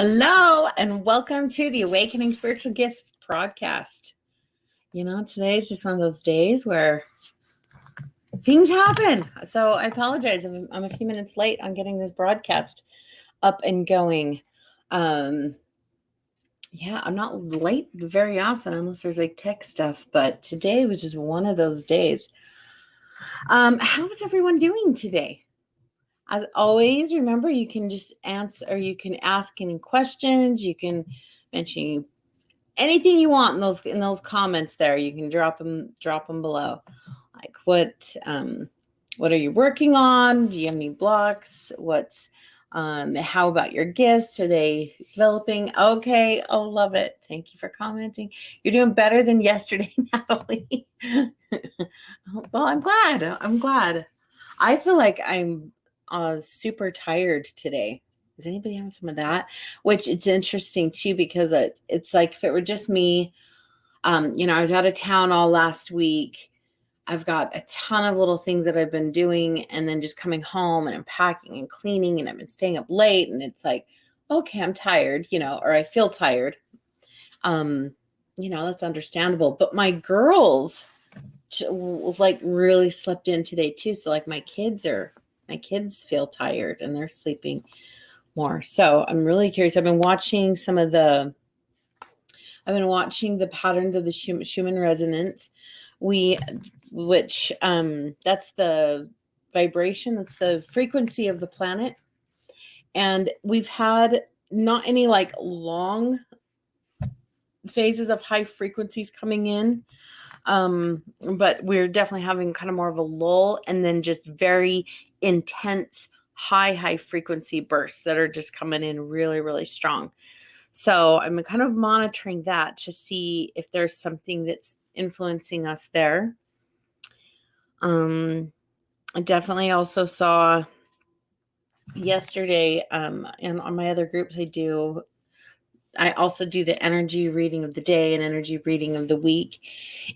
Hello, and welcome to the Awakening Spiritual Gift broadcast. Today is just one of those days where things happen. So I apologize. I'm a few minutes late on getting this broadcast up and going. I'm not late very often unless there's like tech stuff, but today was just one of those days. How is everyone doing today? As always, remember you can just answer, or you can ask any questions. You can mention anything you want in those comments there. You can drop them below. Like what are you working on? Do you have any blocks? How about your gifts? Are they developing? Okay. Oh, love it. Thank you for commenting. You're doing better than yesterday, Natalie. Well, I'm glad. I feel like I'm super tired today. Is anybody having some of that? Which it's interesting too, because it's like if it were just me, I was out of town all last week. I've got a ton of little things that I've been doing, and then just coming home and unpacking and cleaning, and I've been staying up late, and it's like, okay, I'm tired, or I feel tired. That's understandable. But my girls like really slept in today too. So like my kids feel tired and they're sleeping more. So I'm really curious. I've been watching the patterns of the Schumann resonance. Which that's the vibration, that's the frequency of the planet. And we've had not any like long phases of high frequencies coming in. But we're definitely having kind of more of a lull, and then just very intense high frequency bursts that are just coming in really, really strong. So I'm kind of monitoring that to see if there's something that's influencing us there. I definitely also saw yesterday, and on my other groups I also do the energy reading of the day and energy reading of the week.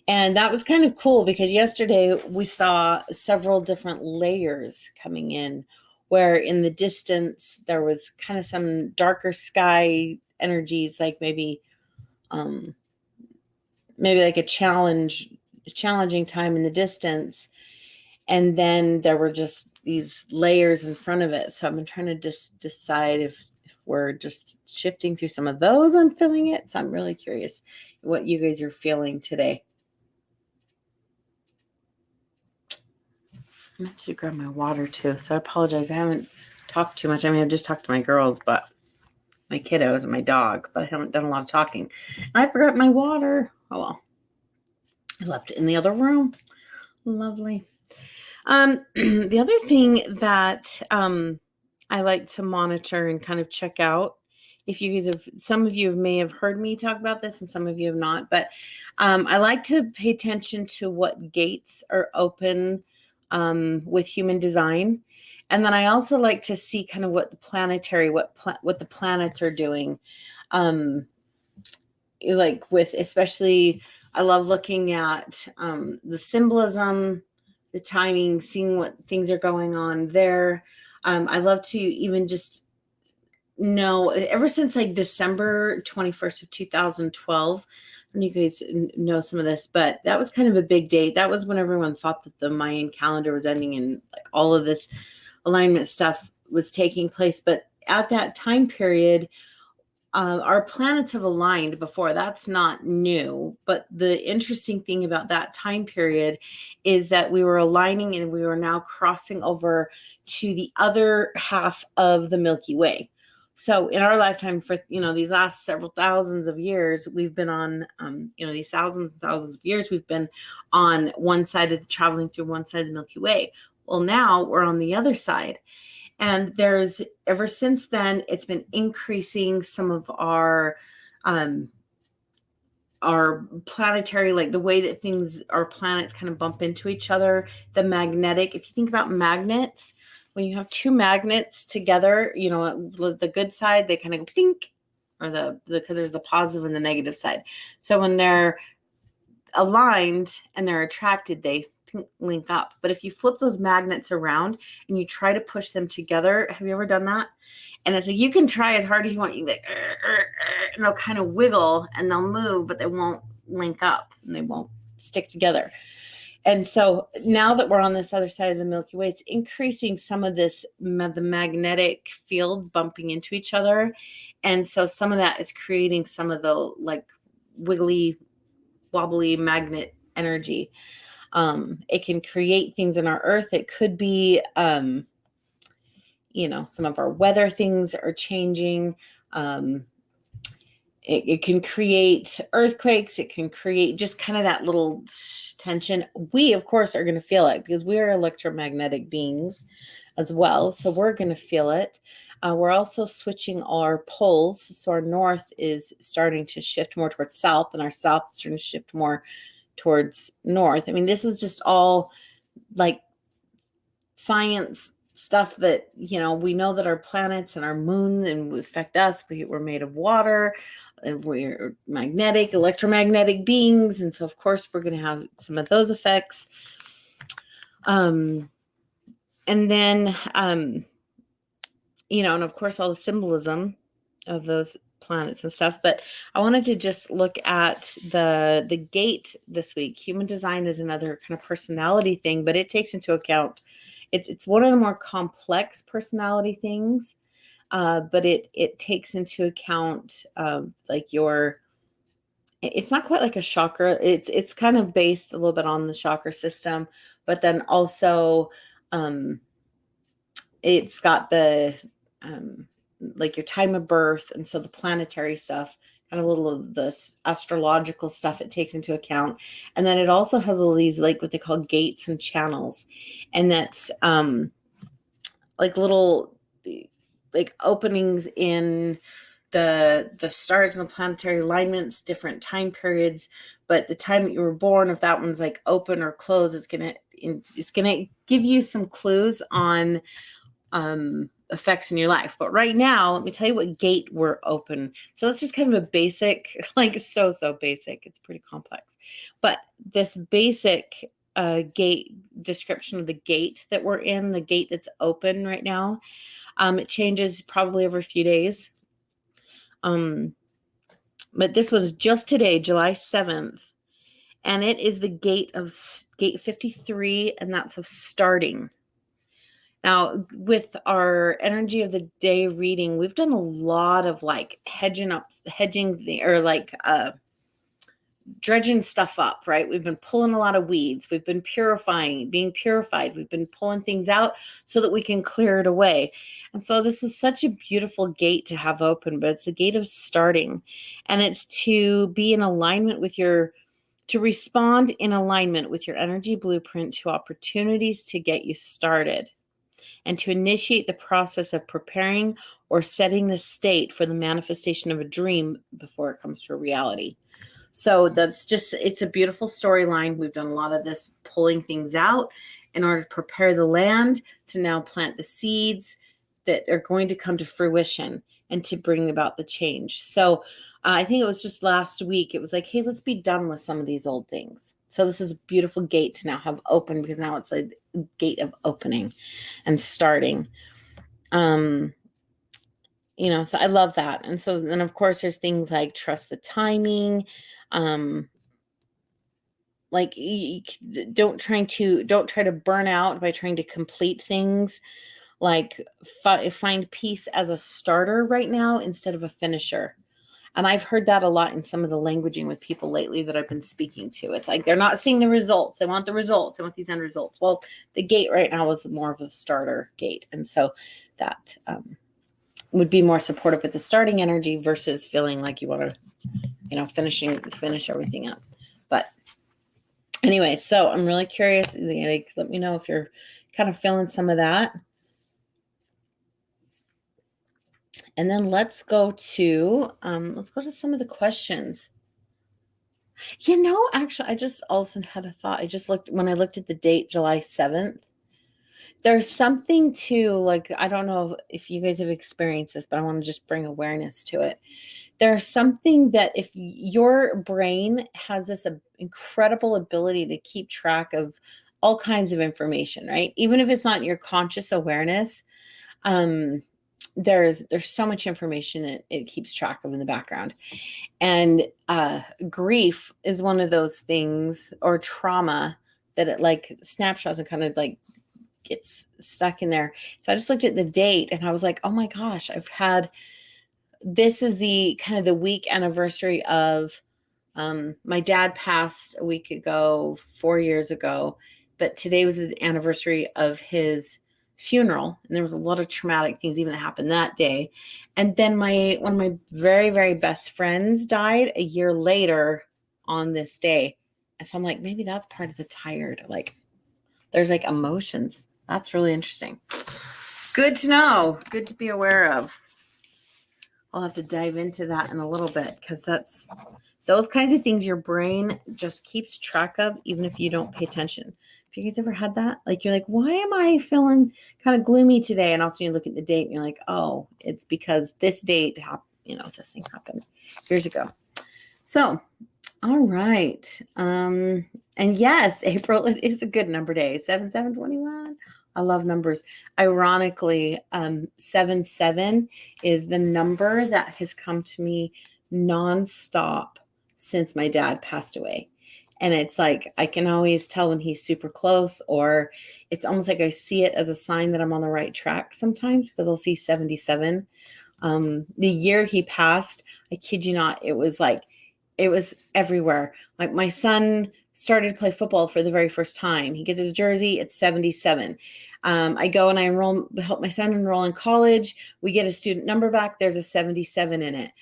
And that was kind of cool because yesterday we saw several different layers coming in, where in the distance there was kind of some darker sky energies, like maybe like a challenging time in the distance. And then there were just these layers in front of it. So I've been trying to just decide if we're just shifting through some of those. I'm feeling it. So I'm really curious what you guys are feeling today. I meant to grab my water too. So I apologize. I haven't talked too much. I mean, I've just talked to my girls, but my kiddos and my dog, but I haven't done a lot of talking. And I forgot my water. Oh, well. I left it in the other room. Lovely. The other thing that I like to monitor and kind of check out, if you guys some of you may have heard me talk about this and some of you have not, but I like to pay attention to what gates are open with human design. And then I also like to see kind of what the planets are doing. Like with, especially, I love looking at the symbolism, the timing, seeing what things are going on there. I love to even just know, ever since like December 21st of 2012, and you guys know some of this, but that was kind of a big date. That was when everyone thought that the Mayan calendar was ending and like all of this alignment stuff was taking place. But at that time period, our planets have aligned before. That's not new. But the interesting thing about that time period is that we were aligning and we were now crossing over to the other half of the Milky Way. So in our lifetime, for these last several thousands of years, we've been on these thousands and thousands of years, we've been on one side of traveling through one side of the Milky Way. Well, now we're on the other side. And ever since then, it's been increasing some of our planetary, like the way that our planets kind of bump into each other, the magnetic. If you think about magnets, when you have two magnets together, the good side, they kind of go think, or because there's the positive and the negative side. So when they're aligned and they're attracted, they link up. But if you flip those magnets around and you try to push them together, have you ever done that? And it's like, you can try as hard as you want. You like, and they'll kind of wiggle and they'll move, but they won't link up and they won't stick together. And so now that we're on this other side of the Milky Way, it's increasing some of this, the magnetic fields bumping into each other. And so some of that is creating some of the like wiggly, wobbly magnet energy. It can create things in our earth. It could be, some of our weather things are changing. It can create earthquakes. It can create just kind of that little tension. We, of course, are going to feel it because we are electromagnetic beings as well. So we're going to feel it. We're also switching our poles. So our north is starting to shift more towards south, and our south is starting to shift more towards north. I mean, this is just all like science stuff that, we know that our planets and our moon and affect us. We're made of water, and we're electromagnetic beings. And so, of course, we're going to have some of those effects. And then, and of course, all the symbolism of those planets and stuff. But I wanted to just look at the gate this week. Human design is another kind of personality thing, but it takes into account, it's one of the more complex personality things, but it takes into account like it's not quite like a chakra. It's kind of based a little bit on the chakra system, but then also it's got the like your time of birth, and so the planetary stuff, kind of a little of the astrological stuff it takes into account. And then it also has all these like what they call gates and channels, and that's like little like openings in the stars and the planetary alignments, different time periods. But the time that you were born, if that one's like open or closed, it's gonna give you some clues on effects in your life. But right now, let me tell you what gate we're open. So that's just kind of a basic, like so basic. It's pretty complex. But this basic gate description of the gate that we're in, the gate that's open right now, it changes probably every few days. But this was just today, July 7th. And it is the gate 53, and that's of starting. Now, with our energy of the day reading, we've done a lot of like hedging, or like dredging stuff up, right? We've been pulling a lot of weeds. We've been being purified. We've been pulling things out so that we can clear it away. And so this is such a beautiful gate to have open, but it's a gate of starting. And it's to be in alignment with to respond in alignment with your energy blueprint to opportunities to get you started, and to initiate the process of preparing or setting the state for the manifestation of a dream before it comes to a reality. So it's a beautiful storyline. We've done a lot of this pulling things out in order to prepare the land to now plant the seeds that are going to come to fruition and to bring about the change. So I think it was just last week, it was like, hey, let's be done with some of these old things. So this is a beautiful gate to now have open, because now it's a gate of opening and starting. So I love that. And so then, of course, there's things like trust the timing. Like don't try to burn out by trying to complete things. Like find peace as a starter right now instead of a finisher. And I've heard that a lot in some of the languaging with people lately that I've been speaking to. It's like they're not seeing the results. They want the results. They want these end results. Well, the gate right now is more of a starter gate. And so that would be more supportive with the starting energy versus feeling like you want to, finish everything up. But anyway, so I'm really curious. Like, let me know if you're kind of feeling some of that. And then let's go to some of the questions. Actually, I just all of a sudden had a thought. When I looked at the date, July 7th, there's something to, like, I don't know if you guys have experienced this, but I want to just bring awareness to it. There's something that if your brain has this incredible ability to keep track of all kinds of information, right? Even if it's not in your conscious awareness, there's so much information it keeps track of in the background. And grief is one of those things, or trauma, that it like snapshots and kind of like gets stuck in there. So I just looked at the date and I was like, oh my gosh, this is the kind of the week anniversary of my dad passed a week ago, 4 years ago, but today was the anniversary of his funeral, and there was a lot of traumatic things even that happened that day. And then one of my very, very best friends died a year later on this day. And so I'm like, maybe that's part of the tired, like there's like emotions. That's really interesting. Good to know. Good to be aware of. I'll have to dive into that in a little bit, because that's those kinds of things your brain just keeps track of, even if you don't pay attention. Have you guys ever had that? Like, you're like, why am I feeling kind of gloomy today? And also you look at the date and you're like, oh, it's because this date this thing happened years ago. So, all right. And yes, April, it is a good number day. 7/7/21. I love numbers. Ironically, 7/7 is the number that has come to me nonstop since my dad passed away. And it's like, I can always tell when he's super close, or it's almost like I see it as a sign that I'm on the right track sometimes, because I'll see 77. The year he passed, I kid you not, it was everywhere. Like, my son started to play football for the very first time. He gets his jersey, it's 77. I go and I help my son enroll in college. We get a student number back. There's a 77 in it.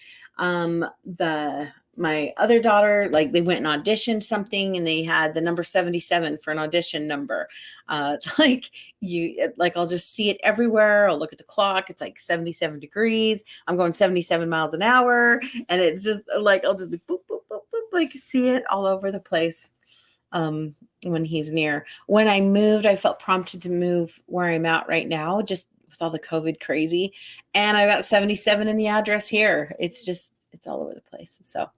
My other daughter, like, they went and auditioned something and they had the number 77 for an audition number. I'll just see it everywhere. I'll look at the clock. It's like 77 degrees. I'm going 77 miles an hour. And it's just like, I'll just be boop, boop, boop, boop, like, see it all over the place. When he's near. When I moved, I felt prompted to move where I'm at right now, just with all the COVID crazy. And I got 77 in the address here. It's all over the place. So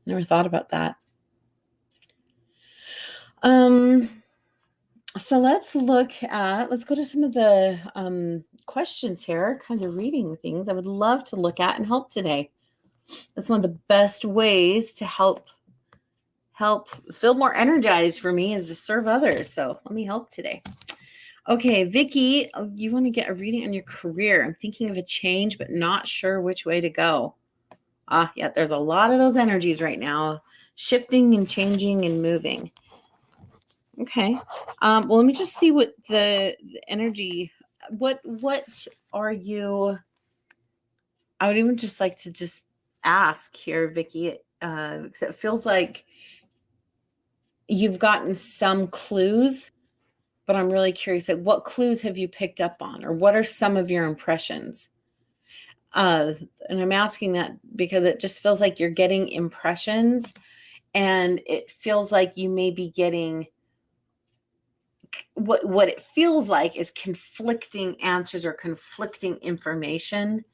never thought about that. So let's go to some of the questions here, kind of reading things I would love to look at and help today. That's one of the best ways to help feel more energized for me, is to serve others. So let me help today. Okay, Vicki, you want to get a reading on your career. I'm thinking of a change, but not sure which way to go. Yeah, there's a lot of those energies right now, shifting and changing and moving. Okay. Well, let me just see what the energy, what are you, I would even just like to just ask here, Vicki, because it feels like you've gotten some clues, but I'm really curious, like, what clues have you picked up on, or what are some of your impressions? And I'm asking that because it just feels like you're getting impressions, and it feels like you may be getting what it feels like is conflicting answers or conflicting information.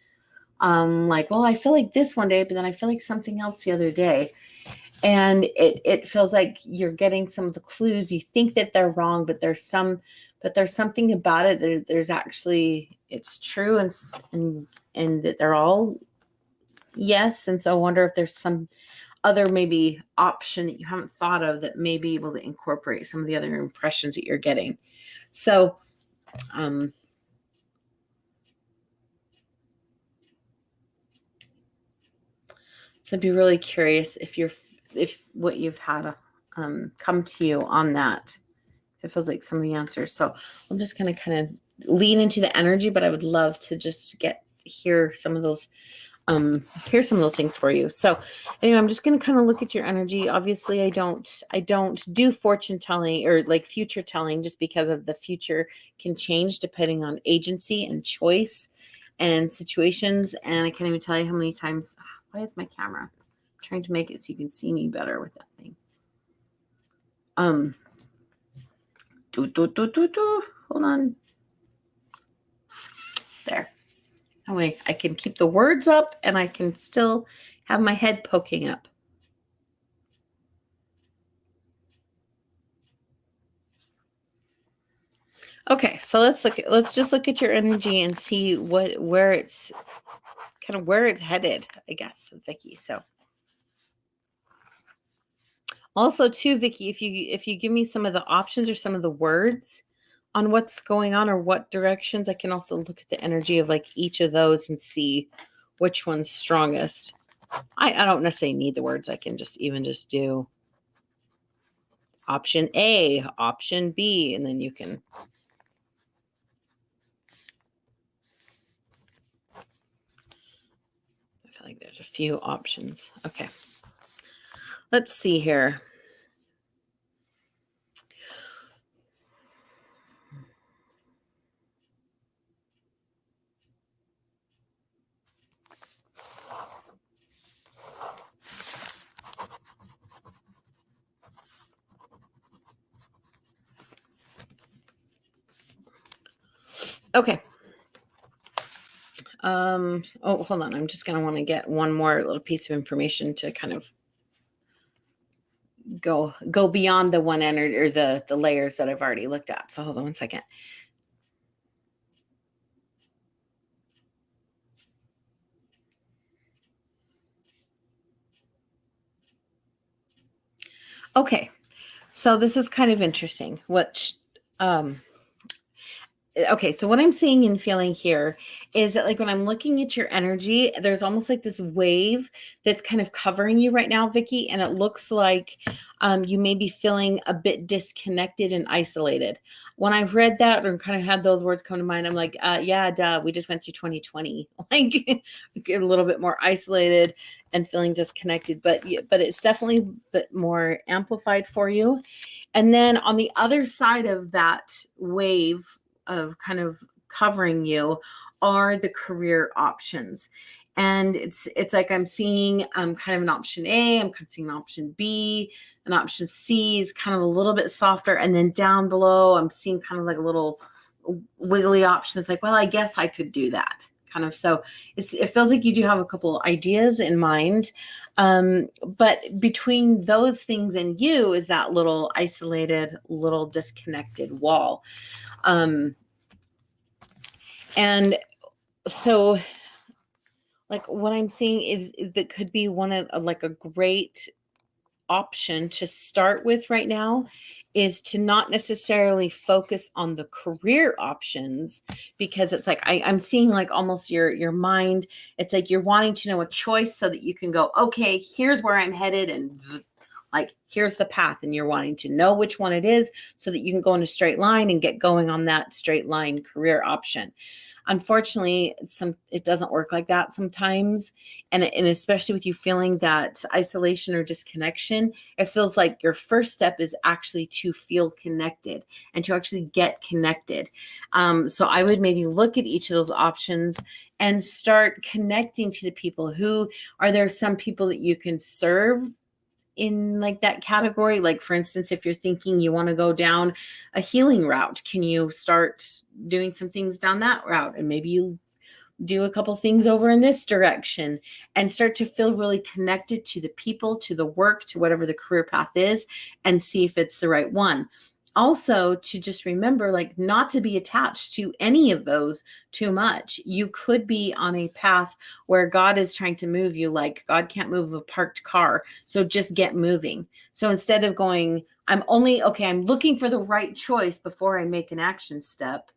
Like, well, I feel like this one day, but then I feel like something else the other day. And it feels like you're getting some of the clues. You think that they're wrong, but there's something about it. There's actually, it's true, and that they're all yes. And so I wonder if there's some other maybe option that you haven't thought of that may be able to incorporate some of the other impressions that you're getting. So, so I'd be really curious if what you've had come to you on that. It feels like some of the answers. So I'm just going to kind of lean into the energy, but I would love to just hear some of those things for you. So anyway, I'm just going to kind of look at your energy. Obviously, I don't do fortune telling or like future telling, just because of the future can change depending on agency and choice and situations. And I can't even tell you how many times. Why is my camera? I'm trying to make it so you can see me better with that thing. Hold on. There. That way I can keep the words up and I can still have my head poking up. Okay, so let's just look at your energy and see where it's headed, I guess, Vicky. So also too, Vicky, if you give me some of the options or some of the words on what's going on or what directions, I can also look at the energy of like each of those and see which one's strongest. I don't necessarily need the words. I can just do option A, option B, and then you can. I feel like there's a few options. Okay. Let's see here. Okay. Oh, hold on. I'm just going to want to get one more little piece of information to kind of go beyond the one energy or the layers that I've already looked at. So hold on one second. Okay. So this is kind of interesting. Okay, so what I'm seeing and feeling here is that like when I'm looking at your energy, there's almost like this wave that's kind of covering you right now, Vicky, and it looks like you may be feeling a bit disconnected and isolated. When I read that or kind of had those words come to mind, I'm like, yeah, duh, we just went through 2020, like get a little bit more isolated and feeling disconnected, but it's definitely a bit more amplified for you. And then on the other side of that wave of kind of covering you are the career options. And it's like I'm seeing kind of an option A, I'm seeing an option B, an option C is kind of a little bit softer. And then down below, I'm seeing kind of like a little wiggly option. It's like, well, I guess I could do that kind of. So it feels like you do have a couple ideas in mind. But between those things and you is that little isolated, little disconnected wall. And so like what I'm seeing is that could be one of like a great option to start with right now is to not necessarily focus on the career options, because it's like I'm seeing like almost your mind, it's like you're wanting to know a choice so that you can go, okay, here's where I'm headed, and like here's the path, and you're wanting to know which one it is so that you can go in a straight line and get going on that straight line career option. Unfortunately, it doesn't work like that sometimes. And especially with you feeling that isolation or disconnection, it feels like your first step is actually to feel connected and to actually get connected. So I would maybe look at each of those options and start connecting to the people. Who are there? Some people that you can serve in like that category? Like for instance, if you're thinking you want to go down a healing route, can you start doing some things down that route, and maybe you do a couple things over in this direction and start to feel really connected to the people, to the work, to whatever the career path is, and see if it's the right one. Also, to just remember, like, not to be attached to any of those too much. You could be on a path where God is trying to move you, like God can't move a parked car. So just get moving. So instead of going, I'm looking for the right choice before I make an action step.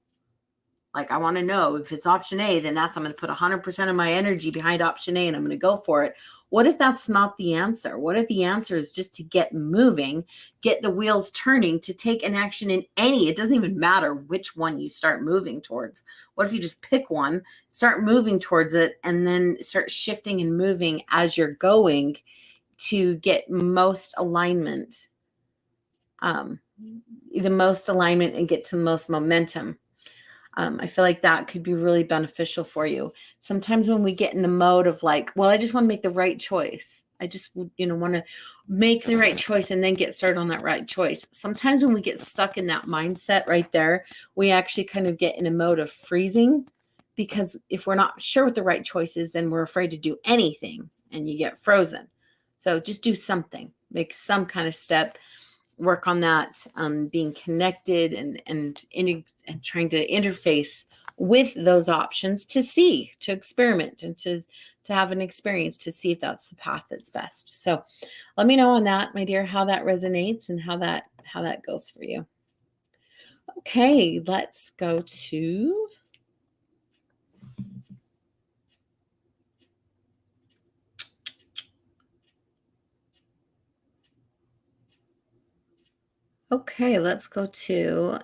Like, I want to know if it's option A, then I'm going to put 100% of my energy behind option A and I'm going to go for it. What if that's not the answer? What if the answer is just to get moving, get the wheels turning, to take an action in any, it doesn't even matter which one you start moving towards. What if you just pick one, start moving towards it, and then start shifting and moving as you're going to get most alignment, the most alignment, and get to the most momentum. I feel like that could be really beneficial for you. Sometimes when we get in the mode of like, well, I just want to make the right choice. I just, want to make the right choice and then get started on that right choice. Sometimes when we get stuck in that mindset right there, we actually kind of get in a mode of freezing, because if we're not sure what the right choice is, then we're afraid to do anything and you get frozen. So just do something, make some kind of step. work on that, being connected and trying to interface with those options to see, to experiment, and to have an experience to see if that's the path that's best. So let me know on that, my dear, how that resonates and how that goes for you. Okay, let's go to let's go to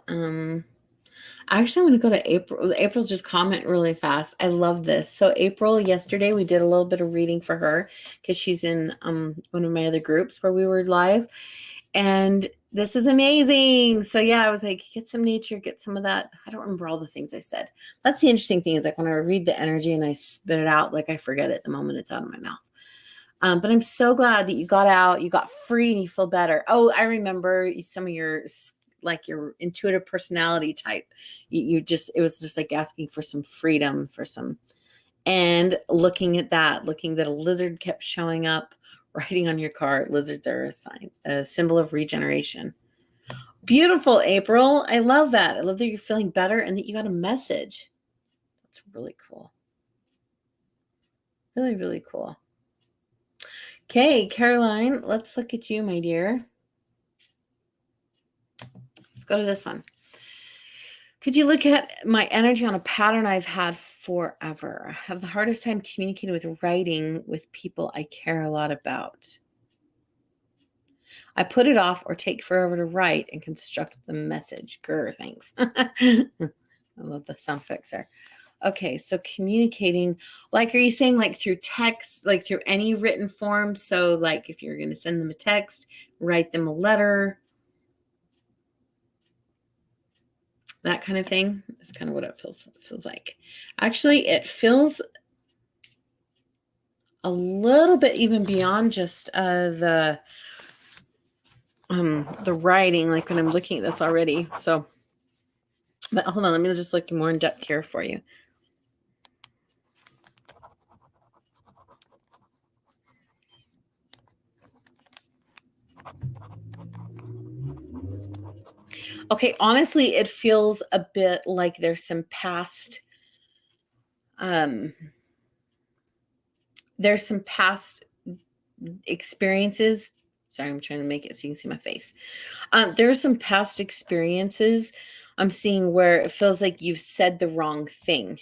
actually, I'm going to go to April. April's just comment really fast. I love this. So April, yesterday we did a little bit of reading for her because she's in one of my other groups where we were live. And this is amazing. So yeah, I was like, get some nature, get some of that. I don't remember all the things I said. That's the interesting thing is like when I read the energy and I spit it out, like I forget it the moment it's out of my mouth. But I'm so glad that you got out, you got free, and you feel better. Oh, I remember some of your like your intuitive personality type. You just, it was just like asking for some freedom, for some, and looking at that a lizard kept showing up, writing on your card. Lizards are a symbol of regeneration. Beautiful, April. I love that. I love that you're feeling better and that you got a message. That's really cool. Really, really cool. Okay, Caroline, let's look at you, my dear. Let's go to this one. Could you look at my energy on a pattern I've had forever? I have the hardest time communicating with writing with people I care a lot about. I put it off or take forever to write and construct the message. Grr, thanks. I love the sound effects there. Okay, so communicating, like, are you saying like through text, like through any written form? So like if you're going to send them a text, write them a letter, that kind of thing. That's kind of what it feels like. Actually, it feels a little bit even beyond just the writing, like when I'm looking at this already. So, but hold on, let me just look more in depth here for you. Okay, honestly, it feels a bit like there's some past experiences. Sorry, I'm trying to make it so you can see my face. There are some past experiences I'm seeing where it feels like you've said the wrong thing.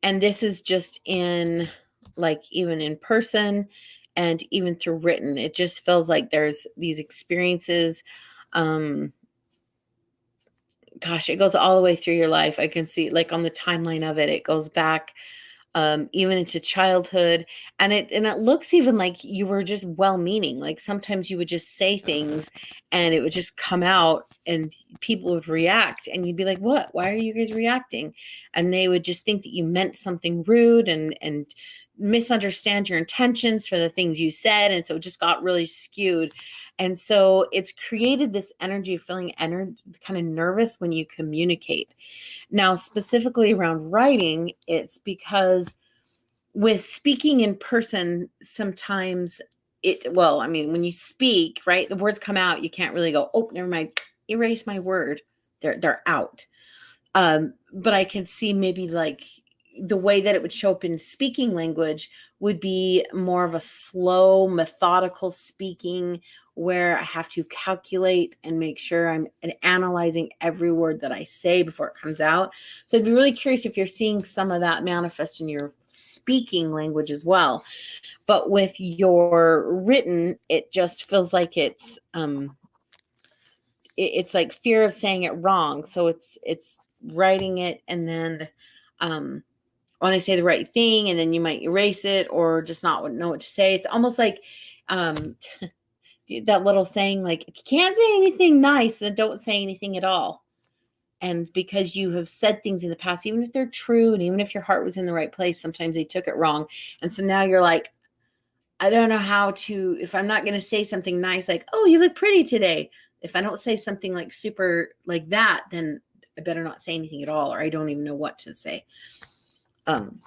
And this is just in, like, even in person and even through written. It just feels like there's these experiences. Gosh, it goes all the way through your life. I can see, like, on the timeline of it, it goes back even into childhood, and it looks even like you were just well-meaning. Like sometimes you would just say things and it would just come out and people would react and you'd be like, what, why are you guys reacting? And they would just think that you meant something rude and misunderstand your intentions for the things you said, and so it just got really skewed. And so it's created this energy of feeling kind of nervous when you communicate. Now, specifically around writing, it's because with speaking in person, sometimes when you speak, right, the words come out, you can't really go, oh, never mind, erase my word. They're out. But I can see maybe like the way that it would show up in speaking language would be more of a slow, methodical speaking where I have to calculate and make sure I'm analyzing every word that I say before it comes out. So I'd be really curious if you're seeing some of that manifest in your speaking language as well. But with your written, it just feels like it's like fear of saying it wrong. So it's writing it and then want to say the right thing, and then you might erase it or just not know what to say. It's almost like that little saying, like, if you can't say anything nice, then don't say anything at all. And because you have said things in the past, even if they're true and even if your heart was in the right place, sometimes they took it wrong. And so now you're like, I don't know how to, if I'm not going to say something nice, like, oh, you look pretty today. If I don't say something like super like that, then I better not say anything at all, or I don't even know what to say. And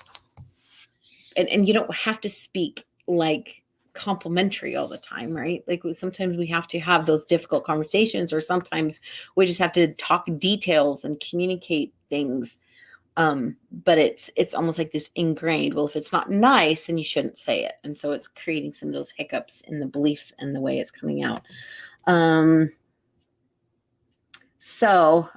you don't have to speak like complimentary all the time, right? Like sometimes we have to have those difficult conversations, or sometimes we just have to talk details and communicate things. But it's almost like this ingrained, well, if it's not nice, then you shouldn't say it. And so it's creating some of those hiccups in the beliefs and the way it's coming out. So,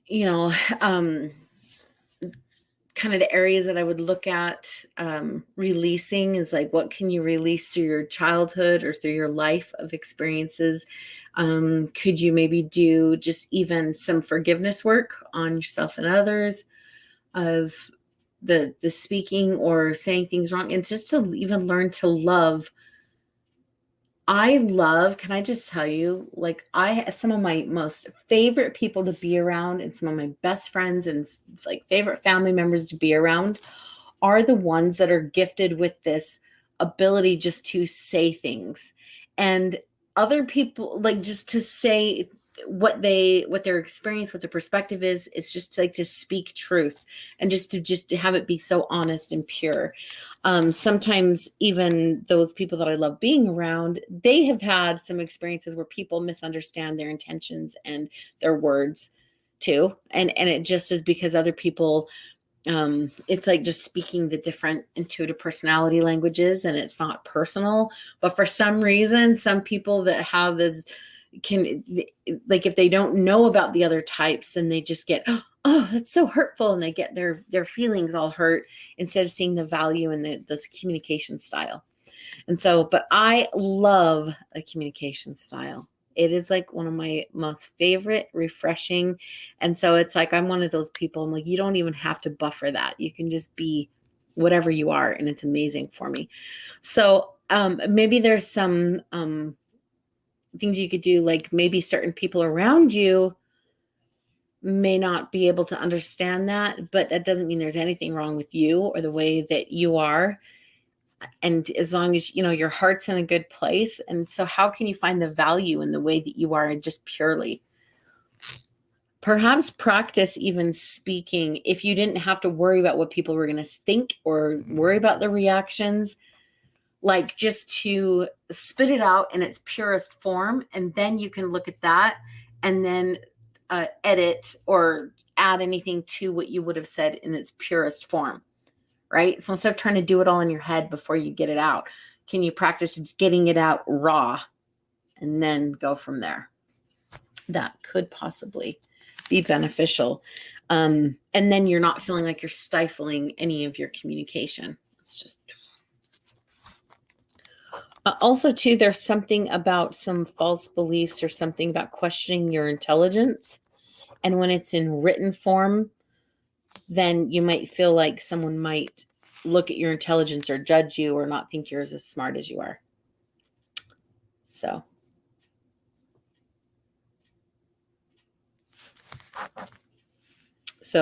you know, kind of the areas that I would look at releasing is like, what can you release through your childhood or through your life of experiences? Could you maybe do just even some forgiveness work on yourself and others of the speaking or saying things wrong, and just to even learn to love. Can I just tell you, like, some of my most favorite people to be around and some of my best friends and like favorite family members to be around are the ones that are gifted with this ability just to say things. And other people, like, just to say what their experience, what their perspective is just like to speak truth and just to have it be so honest and pure. Sometimes even those people that I love being around, they have had some experiences where people misunderstand their intentions and their words too. And it just is because other people, it's like just speaking the different intuitive personality languages, and it's not personal. But for some reason, some people that have this can, like, if they don't know about the other types, then they just get, oh, that's so hurtful, and they get their feelings all hurt instead of seeing the value in this communication style. And so, but I love a communication style. It is like one of my most favorite, refreshing. And so it's like, I'm one of those people, I'm like, you don't even have to buffer that. You can just be whatever you are. And it's amazing for me. So maybe there's some things you could do, like maybe certain people around you may not be able to understand that, but that doesn't mean there's anything wrong with you or the way that you are. And as long as, your heart's in a good place. And so how can you find the value in the way that you are, just purely? Perhaps practice even speaking if you didn't have to worry about what people were going to think or worry about the reactions, like just to spit it out in its purest form. And then you can look at that and then edit or add anything to what you would have said in its purest form. Right? So instead of trying to do it all in your head before you get it out, can you practice just getting it out raw and then go from there? That could possibly be beneficial. And then you're not feeling like you're stifling any of your communication. It's just also too, there's something about some false beliefs or something about questioning your intelligence. And when it's in written form, then you might feel like someone might look at your intelligence or judge you or not think you're as smart as you are. So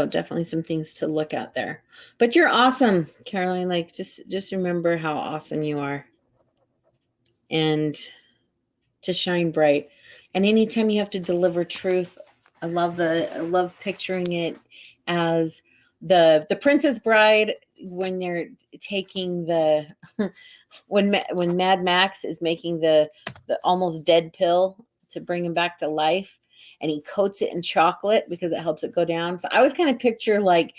definitely some things to look at there. But you're awesome, Caroline. Like, just remember how awesome you are. And to shine bright. And anytime you have to deliver truth, I love picturing it as the Princess Bride when they're taking the when Mad Max is making the almost dead pill to bring him back to life, and he coats it in chocolate because it helps it go down. So I always kind of picture like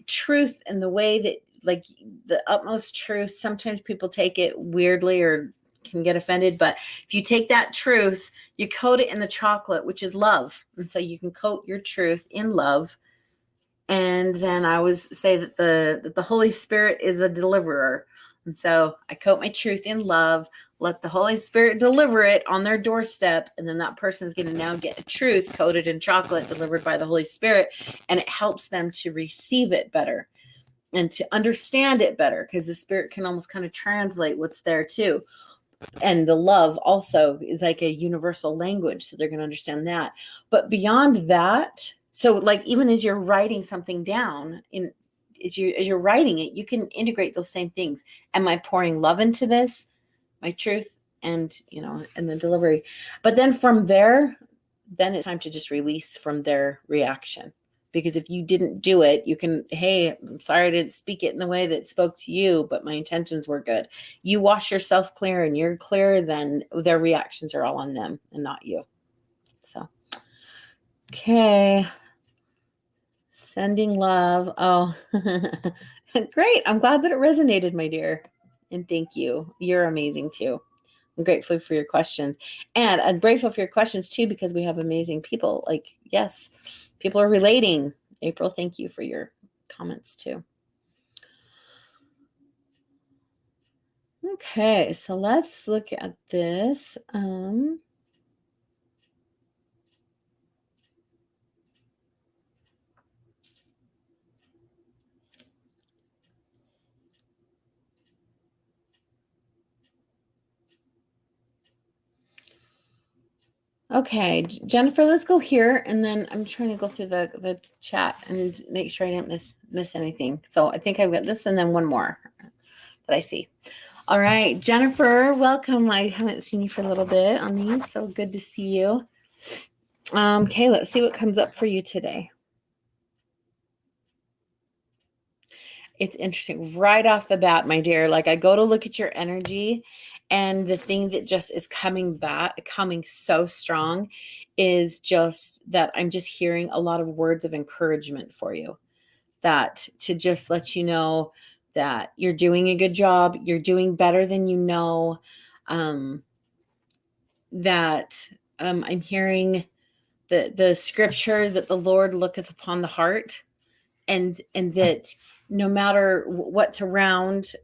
truth and the way that, like, the utmost truth. Sometimes people take it weirdly or can get offended, but if you take that truth, you coat it in the chocolate, which is love. And so you can coat your truth in love. And then I always say that the Holy Spirit is the deliverer. And so I coat my truth in love, let the Holy Spirit deliver it on their doorstep. And then that person is going to now get a truth coated in chocolate delivered by the Holy Spirit. And it helps them to receive it better and to understand it better, because the Spirit can almost kind of translate what's there too. And the love also is like a universal language, so they're going to understand that. But beyond that, so like even as you're writing something down, as you're writing it, you can integrate those same things. Am I pouring love into this, my truth, and and the delivery? But then from there, then it's time to just release from their reaction. Because if you didn't do it, you can, hey, I'm sorry I didn't speak it in the way that spoke to you, but my intentions were good. You wash yourself clear and you're clear, then their reactions are all on them and not you. So, okay. Sending love. Oh, great. I'm glad that it resonated, my dear. And thank you. You're amazing too. I'm grateful for your questions. And I'm grateful for your questions too, because we have amazing people. Like, yes, people are relating. April, thank you for your comments too. Okay, so let's look at this. Okay, Jennifer, let's go here, and then I'm trying to go through the chat and make sure I didn't miss anything. So I think I've got this, and then one more that I see. All right, Jennifer, welcome. I haven't seen you for a little bit on these, so good to see you. Okay, let's see what comes up for you today. It's interesting. Right off the bat, my dear, like I go to look at your energy, and the thing that just is coming so strong is just that I'm just hearing a lot of words of encouragement for you. That to just let you know that you're doing a good job, you're doing better than you know. That I'm hearing the scripture that the Lord looketh upon the heart, and that no matter what's around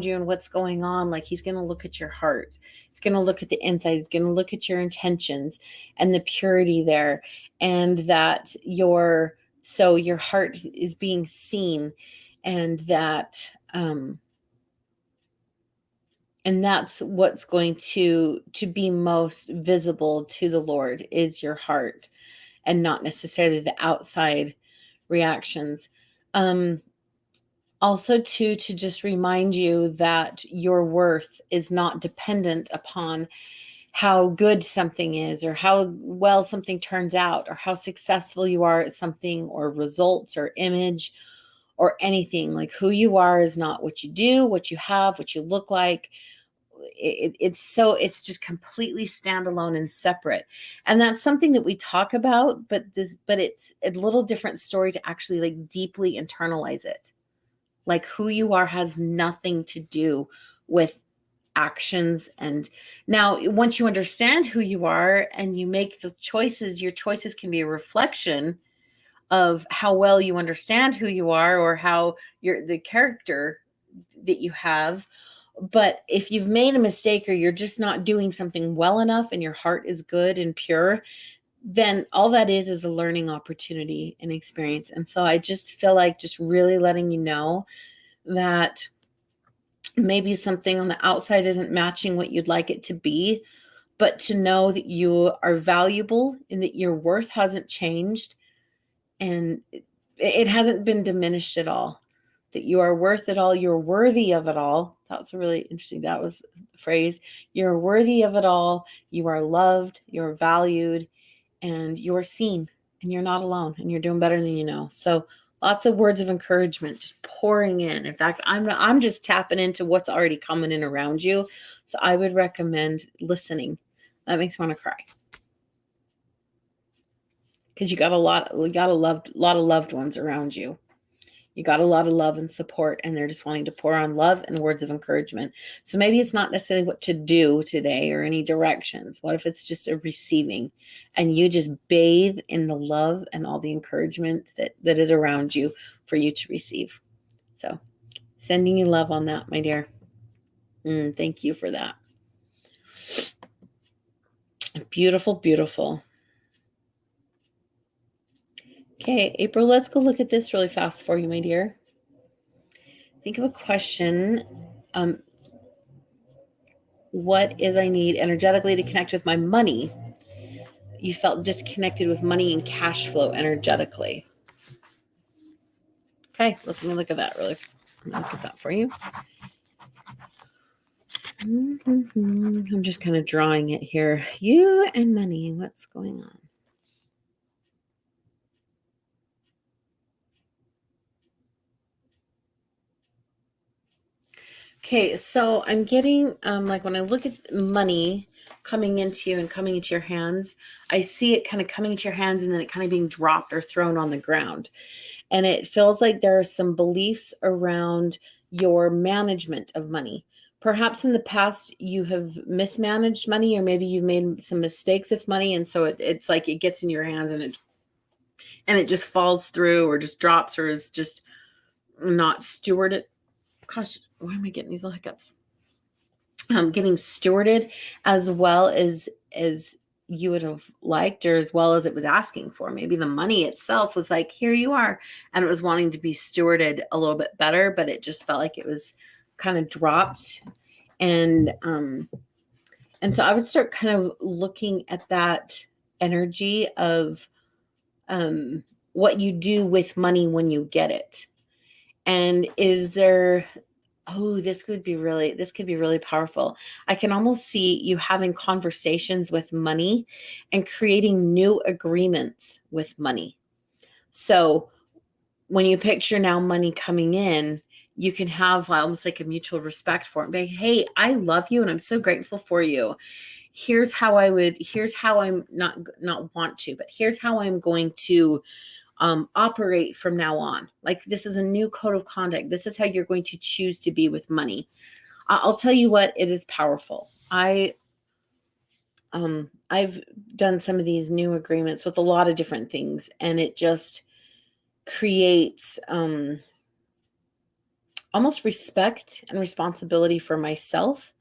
you and what's going on, like he's going to look at your heart. He's going to look at the inside. He's going to look at your intentions and the purity there, and that your heart is being seen, and that and that's what's going to be most visible to the Lord is your heart, and not necessarily the outside reactions. Also, too, to just remind you that your worth is not dependent upon how good something is, or how well something turns out, or how successful you are at something, or results, or image, or anything. Like, who you are is not what you do, what you have, what you look like. It's just completely standalone and separate, and that's something that we talk about, but it's a little different story to actually like deeply internalize it. Like, who you are has nothing to do with actions. And now once you understand who you are and you make the choices, your choices can be a reflection of how well you understand who you are, or how the character that you have. But if you've made a mistake, or you're just not doing something well enough, and your heart is good and pure, then all that is a learning opportunity and experience. And so I just feel like just really letting you know that maybe something on the outside isn't matching what you'd like it to be, but to know that you are valuable and that your worth hasn't changed, and it hasn't been diminished at all. That you are worth it all, you're worthy of it all. That's really interesting. That was the phrase. You're worthy of it all. You are loved, you're valued, and you're seen, and you're not alone, and you're doing better than you know. So lots of words of encouragement just pouring in. In fact, I'm just tapping into what's already coming in around you. So I would recommend listening. That makes me want to cry. Because you got a lot of loved ones around you. You got a lot of love and support, and they're just wanting to pour on love and words of encouragement. So maybe it's not necessarily what to do today or any directions. What if it's just a receiving, and you just bathe in the love and all the encouragement that is around you for you to receive. So sending you love on that, my dear. Thank you for that. Beautiful, beautiful. Okay, April, let's go look at this really fast for you, my dear. Think of a question. What is I need energetically to connect with my money? You felt disconnected with money and cash flow energetically. Okay, let's look at that really. Look at that for you. I'm just kind of drawing it here. You and money, what's going on? Okay, so I'm getting like when I look at money coming into you and coming into your hands, I see it kind of coming into your hands and then it kind of being dropped or thrown on the ground. And it feels like there are some beliefs around your management of money. Perhaps in the past you have mismanaged money, or maybe you've made some mistakes with money, and so it's like it gets in your hands and it just falls through or just drops or is just not stewarded. Gosh, why am I getting these little hiccups? Getting stewarded as well as you would have liked, or as well as it was asking for. Maybe the money itself was like, here you are, and it was wanting to be stewarded a little bit better, but it just felt like it was kind of dropped. And so I would start kind of looking at that energy of what you do with money when you get it. And is there, oh, this could be really powerful. I can almost see you having conversations with money and creating new agreements with money. So when you picture now money coming in, you can have almost like a mutual respect for it. But hey, I love you and I'm so grateful for you. Here's how I'm not want to, but here's how I'm going to operate from now on. Like, this is a new code of conduct. This is how you're going to choose to be with money. I'll tell you what, it is powerful. I've done some of these new agreements with a lot of different things, and it just creates almost respect and responsibility for myself,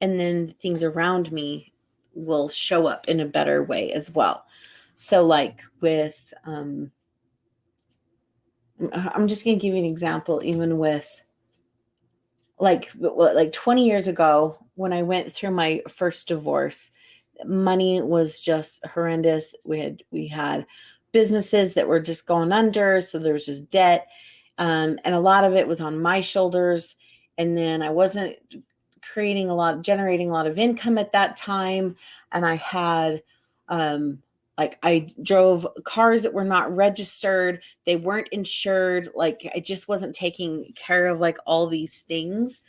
and then things around me will show up in a better way as well. So like with I'm just going to give you an example. Even with like 20 years ago, when I went through my first divorce, money was just horrendous. We had businesses that were just going under, so there was just debt, and a lot of it was on my shoulders. And then I wasn't generating a lot of income at that time, and I had like I drove cars that were not registered, they weren't insured, like I just wasn't taking care of like all these things.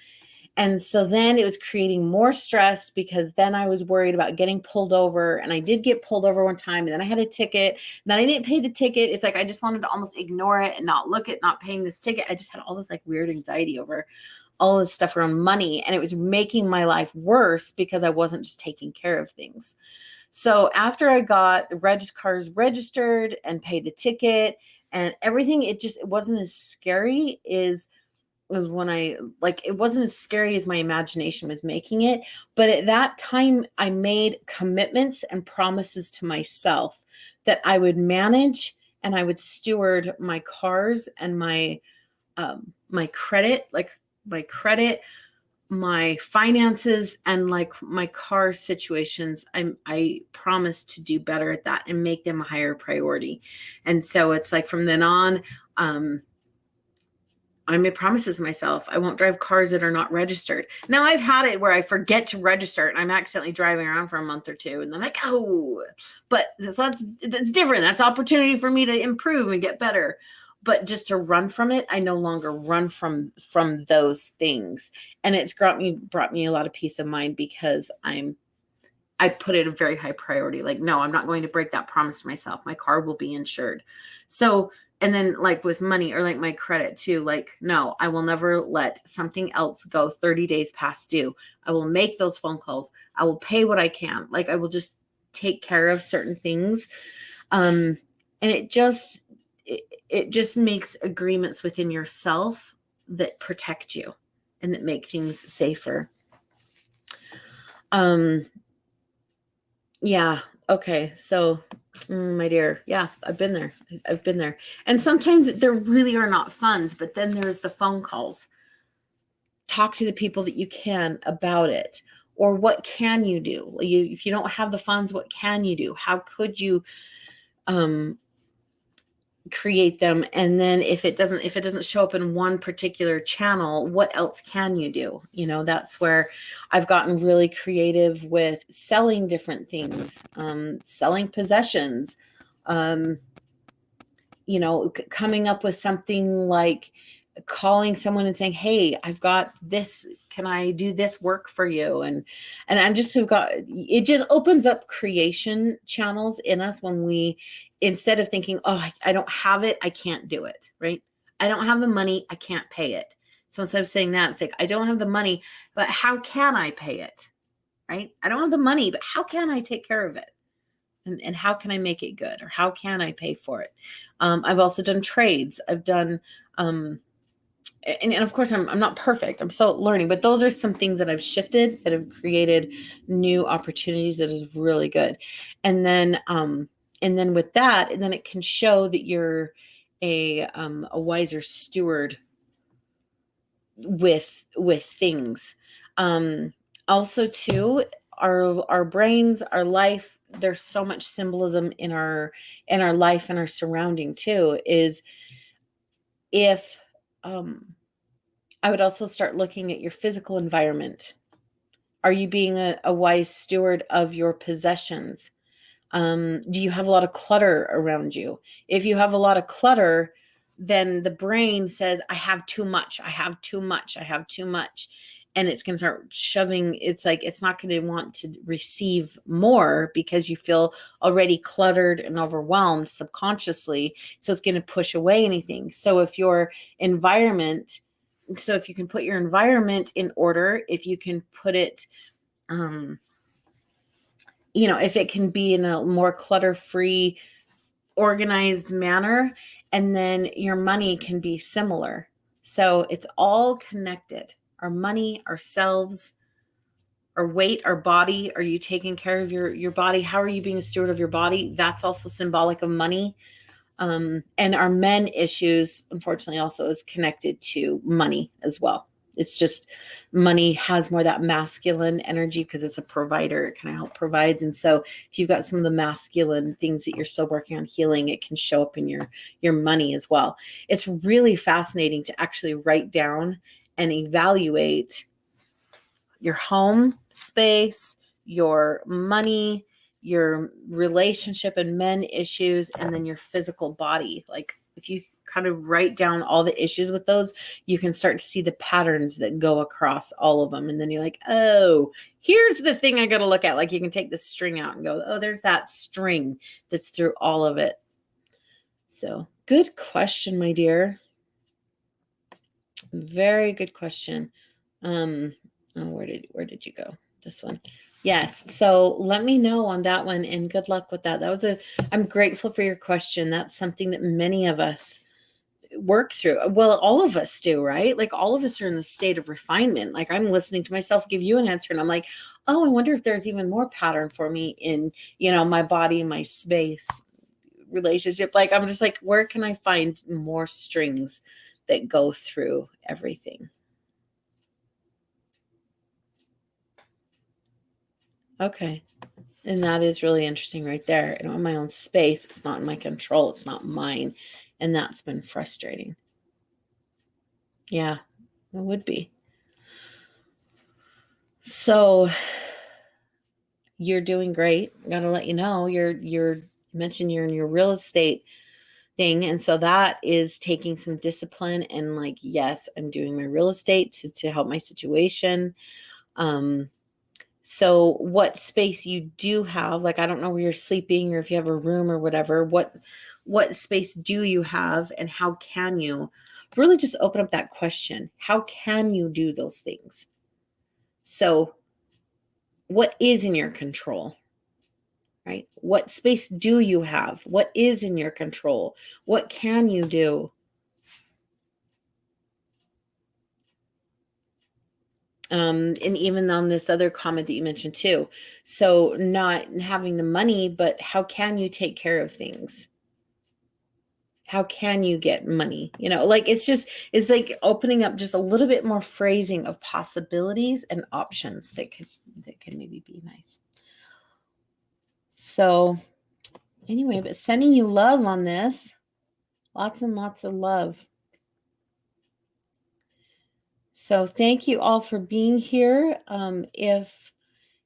And so then it was creating more stress, because then I was worried about getting pulled over, and I did get pulled over one time, and then I had a ticket, and then I didn't pay the ticket. It's like I just wanted to almost ignore it and not look at not paying this ticket. I just had all this like weird anxiety over all this stuff around money, and it was making my life worse because I wasn't just taking care of things. So after I got the cars registered and paid the ticket and everything, it wasn't as scary as when it wasn't as scary as my imagination was making it. But at that time, I made commitments and promises to myself that I would manage and I would steward my cars and my credit, my finances, and like my car situations. I promised to do better at that and make them a higher priority. And so it's like from then on, I made promises to myself. I won't drive cars that are not registered. Now I've had it where I forget to register it and I'm accidentally driving around for a month or two, and I'm like, oh, but that's different. That's opportunity for me to improve and get better. But just to run from it, I no longer run from those things. And it's brought me a lot of peace of mind, because I put it a very high priority. Like, no, I'm not going to break that promise to myself. My car will be insured. So, and then like with money or like my credit too, like, no, I will never let something else go 30 days past due. I will make those phone calls. I will pay what I can. Like, I will just take care of certain things. And it just makes agreements within yourself that protect you and that make things safer. Yeah. Okay. So, my dear, yeah, I've been there. And sometimes there really are not funds, but then there's the phone calls. Talk to the people that you can about it. Or what can you do? If you don't have the funds, what can you do? How could you create them? And then if it doesn't show up in one particular channel, what else can you do? That's where I've gotten really creative with selling different things, selling possessions, coming up with something like calling someone and saying, hey, I've got this, can I do this work for you? And I'm just have got, it just opens up creation channels in us when we, instead of thinking, oh, I don't have it, I can't do it, right? I don't have the money, I can't pay it. So instead of saying that, it's like, I don't have the money, but how can I pay it? Right? I don't have the money, but how can I take care of it? And how can I make it good? Or how can I pay for it? I've also done trades. I've done, and of course I'm not perfect. I'm still learning, but those are some things that I've shifted that have created new opportunities that is really good. And then with that, and then it can show that you're a wiser steward with things. Also too, our brains, our life, there's so much symbolism in our life and our surrounding too, is if I would also start looking at your physical environment. Are you being a wise steward of your possessions? Do you have a lot of clutter around you? If you have a lot of clutter, then the brain says, I have too much. I have too much. I have too much. And it's going to start shoving. It's like, it's not going to want to receive more because you feel already cluttered and overwhelmed subconsciously. So it's going to push away anything. So if your environment, so if you can put your environment in order, if you can put it, if it can be in a more clutter-free, organized manner, and then your money can be similar. So it's all connected. Our money, ourselves, our weight, our body. Are you taking care of your body? How are you being a steward of your body? That's also symbolic of money. And our men issues, unfortunately, also is connected to money as well. It's just money has more that masculine energy because it's a provider. It kind of help provides. And so if you've got some of the masculine things that you're still working on healing, it can show up in your money as well. It's really fascinating to actually write down and evaluate your home space, your money, your relationship and men issues, and then your physical body. Like if you kind of write down all the issues with those, you can start to see the patterns that go across all of them. And then you're like, oh, here's the thing I got to look at. Like you can take the string out and go, oh, there's that string that's through all of it. So good question, my dear. Very good question. Where did you go? This one. Yes. So let me know on that one and good luck with that. I'm grateful for your question. That's something that many of us work through. Well, all of us do, right? Like all of us are in the state of refinement. Like I'm listening to myself give you an answer and I'm like, oh, I wonder if there's even more pattern for me in, my body, my space, relationship. Like I'm just like, where can I find more strings that go through everything? Okay. And that is really interesting right there. I don't have my own space. It's not in my control. It's not mine. And that's been frustrating. Yeah, it would be. So you're doing great. I gotta let you know you mentioned you're in your real estate thing. And so that is taking some discipline and like, yes, I'm doing my real estate to help my situation. So what space you do have, like, I don't know where you're sleeping or if you have a room or whatever, what space do you have and how can you really just open up that question? How can you do those things? So what is in your control, right? What space do you have? What is in your control? What can you do? And even on this other comment that you mentioned too. So not having the money, but how can you take care of things? How can you get money? Like it's like opening up just a little bit more phrasing of possibilities and options that could maybe be nice. So anyway, but sending you love on this. Lots and lots of love. So thank you all for being here. If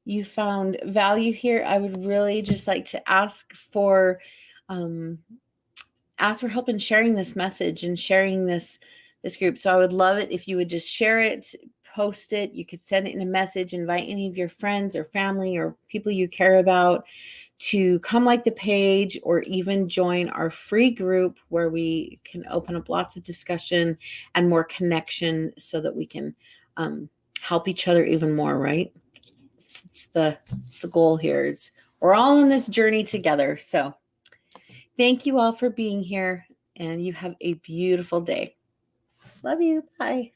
you found value here, I would really just like to ask for help in sharing this message and sharing this this group. So I would love it if you would just share it, post it. You could send it in a message, invite any of your friends or family or people you care about to come like the page, or even join our free group where we can open up lots of discussion and more connection so that we can help each other even more, right? It's the goal here is we're all on this journey together. So thank you all for being here, and you have a beautiful day. Love you. Bye.